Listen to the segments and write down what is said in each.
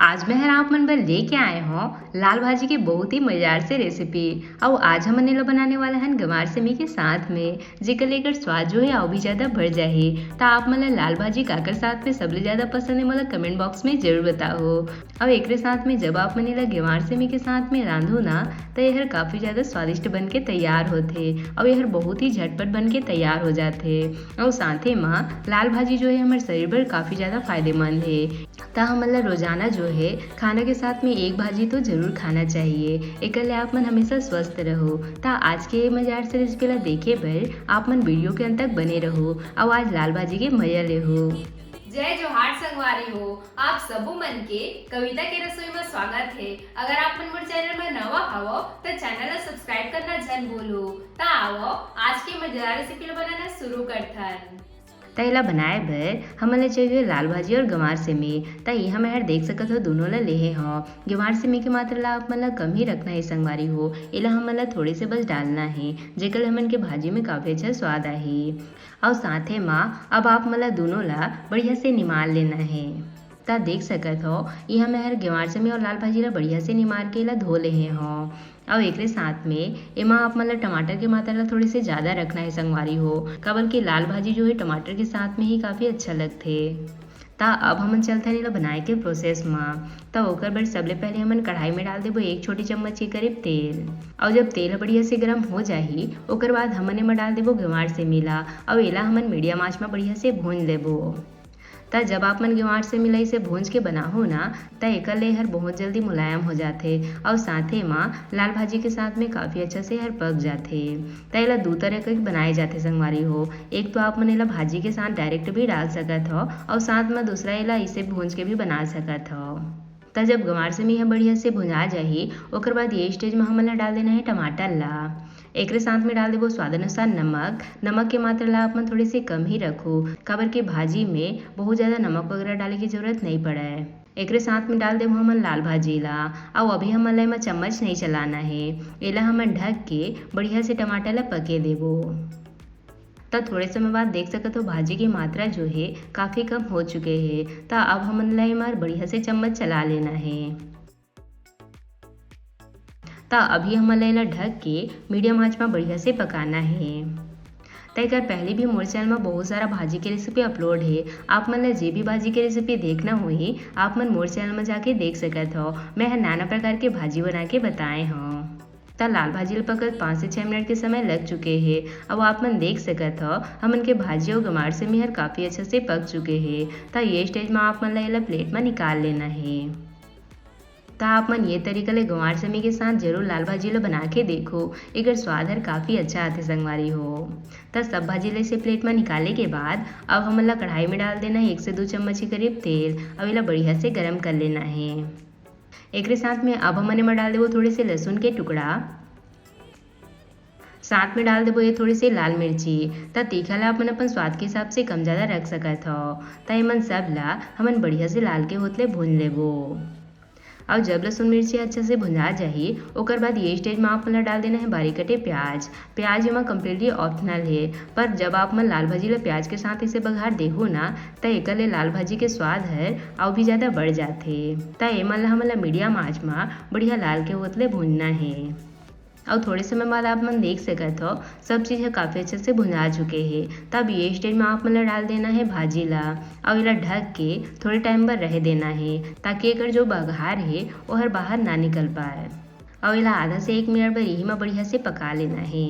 आज मैं हर आप मन बर लेके आए हो लाल भाजी की बहुत ही मजेदार से रेसिपी। और आज हमने ला बनाने वाला है गंवार सेमी के साथ में जेकर लेकर स्वाद जो है और भी ज्यादा बढ़ जाए। तो आप मन लाल भाजी काकर साथ में सबले ज्यादा पसंद है मतलब कमेंट बॉक्स में जरूर बताओ। और एक साथ में जब आप मन ला गंवार सेमी के साथ में रांधो ना तो यह काफी ज्यादा स्वादिष्ट बन के तैयार होते और यह बहुत ही झटपट बन के तैयार हो जाते। और साथ ही माँ लाल भाजी जो है हमारे शरीर पर काफी ज्यादा फायदेमंद है। तो हमला रोजाना जो है खाना के साथ में एक भाजी तो जरूर खाना चाहिए। एक आप मन हमेशा स्वस्थ रहो। तो आज के मजेदार से रेसिपी ला देखे बर आप मन वीडियो के अंत तक बने रहो और आज लाल भाजी के मजा ले हो। जय जोहार संगवारी हो आप सबो मन के कविता के रसोई में स्वागत है। अगर आप मन मोर चैनल में नवा हवो तो चैनल ला सब्सक्राइब करना जन भूलो। तो आओ आज के मजेदार रेसिपी ला बनाना शुरू करथन। तैला बनाए बर हमन चाहिए लाल भाजी और गंवार सेमी। त यहाँ मैं देख सकत हो दोनों ला लेहे हो। गंवार सेमी के मात्रा ला आप मन ला कम ही रखना है संगवारी हो। एला हमन ला थोड़े से बस डालना है जेकर हमन के भाजी में काफी अच्छा स्वाद आही। और साथ ही माँ अब आप मन ला दोनों ला बढ़िया से निमार लेना है। ता देख सकत हो यहाँ मैं हर गंवार सेमी और लाल भाजी ला बढ़िया से निमार के ला धो लेहे हो। और एक साथ में एमा आप मतलब टमाटर के मात्रा ला थोड़ी से ज़्यादा रखना है संगवारी हो काबर की लाल भाजी जो है टमाटर के साथ में ही काफ़ी अच्छा लगते। ता अब हमन चलते हैं बनाए के प्रोसेस में। तो ओकर बर सबले पहले हमन कढ़ाई में डाल देबो 1 छोटी चम्मच के करीब तेल। और जब तेल बढ़िया से गर्म हो जाही ओकर बाद हमन एमा डाल देबो गंवार सेमी ला और एला हमन मीडियम आंच में बढ़िया से भून लेबो। त जब आप मन गंवार से मिलाई से भूंज के बनाहो ना त एकर ले हर बहुत जल्दी मुलायम हो जाते और साथ ही माँ लाल भाजी के साथ में काफ़ी अच्छा से हर पक जाते। त एला दो तरह के बनाए जाते संगवारी हो। एक तो आप मन एला भाजी के साथ डायरेक्ट भी डाल सकत हो और साथ में दूसरा एला इसे भूंज के भी बना सकत हो। त जब गंवार से यह बढ़िया से भुंजा जाही ओकर बाद ये स्टेज में हमन ला डाल देना है टमाटर ला। एक साथ में डाल देबो स्वाद अनुसार नमक। नमक के मात्रा ला आप मन थोड़ी सी कम ही रखो काबर के भाजी में बहुत ज़्यादा नमक वगैरह डाले की जरूरत नहीं पड़े। एक साथ में डाल देबो हमन लाल भाजी ला और अभी हमन ला एमा चम्मच नहीं चलाना है। एला हमन ढक के बढ़िया से टमाटर ला पके देबो। तो थोड़े समय बाद देख सकते हो भाजी की मात्रा जो है काफ़ी कम हो चुके हैं। तो अब हमन ला एमा बढ़िया से चम्मच चला लेना है। तो अभी हमन ला ढक के मीडियम आंच में बढ़िया से पकाना है। तो एक पहले भी मोर चैनल में बहुत सारा भाजी के रेसिपी अपलोड है। आप मन ला जे भी भाजी के रेसिपी देखना होही आप मन मोर चैनल में जाके देख सकत हो। मैं हर नाना प्रकार के भाजी बना के बताए हूँ। तो लाल भाजी ला पकत 5 से 6 मिनट के समय लग चुके हैं। अब आप मन देख सकत हो हमन के भाजी और गंवार सेमी हर काफ़ी अच्छा से पक चुके हैं। तो ये स्टेज में आप मन ला एला प्लेट में निकाल लेना है। तो आप मन ये तरीका ले गंवार सेमी के साथ जरूर लाल भाजी ला बना के देखो। एकर स्वाद हर काफ़ी अच्छा आते संगवारी हो। तो सब भाजी ले से प्लेट में निकाले के बाद अब हमन ला कढ़ाई में डाल देना है 1 से 2 चम्मच के करीब तेल। अब इला बढ़िया से गर्म कर लेना है। एक साथ में अब हमन एमा डाल देबो थोड़े से लहसुन के टुकड़ा। साथ में डाल देबो ये थोड़ी सी लाल मिर्ची। तो तीखा ला अपन अपन स्वाद के हिसाब से कम ज़्यादा रख सकत हो। तो एमन सब ला हमन बढ़िया से लाल के होतले भून लेबो। और जब लहसुन मिर्ची अच्छा से भुंजा जाही ओकर बाद ये स्टेज में आप मन डाल देना है बारीक कटे प्याज। प्याज एमा कम्प्लीटली ऑप्शनल है पर जब आप मन लाल भाजी ला प्याज के साथ इसे बघार देहो ना तो एकर ले लाल भाजी के स्वाद है और भी ज़्यादा बढ़ जाते। तो एमन ला हमन ला मीडियम आंच में बढ़िया लाल के होतले भूनना है। और थोड़े समय बाद आप मन देख सकत हो सब चीज़ काफ़ी अच्छे से भुना चुके हैं। तब ये स्टेज में आप मन डाल देना है भाजी ला और इला ढक के थोड़े टाइम पर रह देना है ताकि एकर जो बघार है वो हर बाहर ना निकल पाए। और इला आधा से 1 मिनट पर यही में बढ़िया से पका लेना है।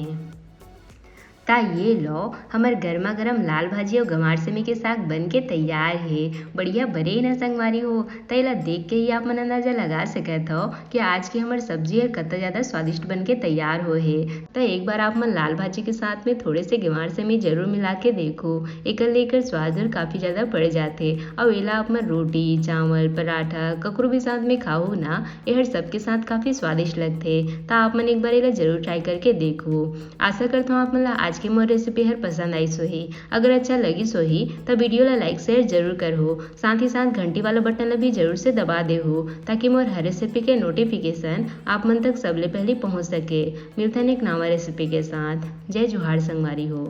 ता ये लो हमार गर्मा गर्म लाल भाजी और गंवार सेमी के साग बन के तैयार है। बढ़िया बरे ना संगवारी हो। तो इला देख के ही आप मन अंदाजा लगा सकत हो कि आज की हमार सब्जी है कतना ज़्यादा स्वादिष्ट बन के तैयार हो है। तो एक बार आप मन लाल भाजी के साथ में थोड़े से गंवार सेमी जरूर मिला के देखो। एकर लेकर स्वाद और काफ़ी ज़्यादा बढ़ जाते। और एला आप मन रोटी चावल पराठा ककरो भी साथ में खाओ ना ये हर सबके साथ काफ़ी स्वादिष्ट लगते। तो आप मन एक बार एला जरूर ट्राई करके देखो। आशा करता हूँ आप मन आज की मोर रेसिपी हर पसंद आई सोही। अगर अच्छा लगी सोही तो वीडियो ला लाइक शेयर जरूर करहो। साथ ही साथ घंटी वाला बटन ला भी जरूर से दबा देहो ताकि मोर हर रेसिपी के नोटिफिकेशन आप मन तक सबले पहले पहुंच सके। मिलते हैं एक नवा रेसिपी के साथ। जय जोहार संगवारी हो।